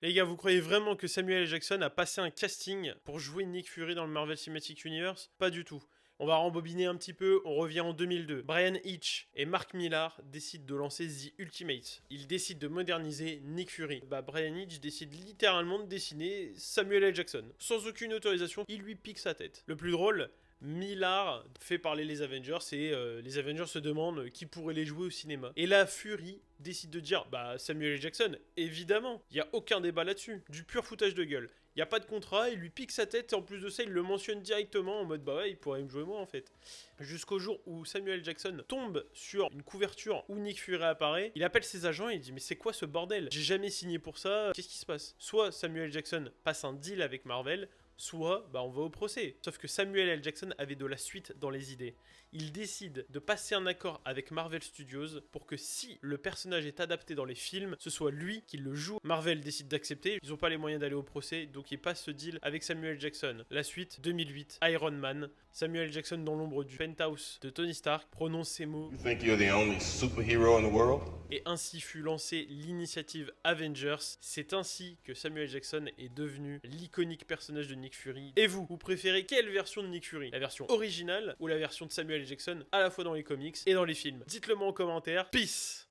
Les gars, vous croyez vraiment que Samuel L. Jackson a passé un casting pour jouer Nick Fury dans le Marvel Cinematic Universe? Pas du tout. On va rembobiner un petit peu, on revient en 2002. Brian Hitch et Mark Millar décident de lancer The Ultimate. Ils décident de moderniser Nick Fury. Brian Hitch décide littéralement de dessiner Samuel L. Jackson. Sans aucune autorisation, il lui pique sa tête. Le plus drôle, Millar fait parler les Avengers et les Avengers se demandent qui pourrait les jouer au cinéma. Et là, Fury décide de dire Samuel L. Jackson, évidemment, il n'y a aucun débat là-dessus, du pur foutage de gueule. Il n'y a pas de contrat, il lui pique sa tête et en plus de ça, il le mentionne directement en mode il pourrait me jouer moi en fait. Jusqu'au jour où Samuel L. Jackson tombe sur une couverture où Nick Fury apparaît, il appelle ses agents et il dit mais c'est quoi ce bordel? J'ai jamais signé pour ça, qu'est-ce qui se passe? Soit Samuel L. Jackson passe un deal avec Marvel, soit on va au procès. Sauf que Samuel L. Jackson avait de la suite dans les idées. Il décide de passer un accord avec Marvel Studios pour que si le personnage est adapté dans les films, ce soit lui qui le joue. Marvel décide d'accepter, ils n'ont pas les moyens d'aller au procès, donc ils passent ce deal avec Samuel L. Jackson. La suite, 2008, Iron Man. Samuel L. Jackson dans l'ombre du penthouse de Tony Stark prononce ces mots. You think you're the only superhero in the world? Et ainsi fut lancée l'initiative Avengers. C'est ainsi que Samuel L. Jackson est devenu l'iconique personnage de Nick Fury. Et vous préférez quelle version de Nick Fury? La version originale ou la version de Samuel L. Jackson à la fois dans les comics et dans les films? Dites-le moi en commentaire. Peace!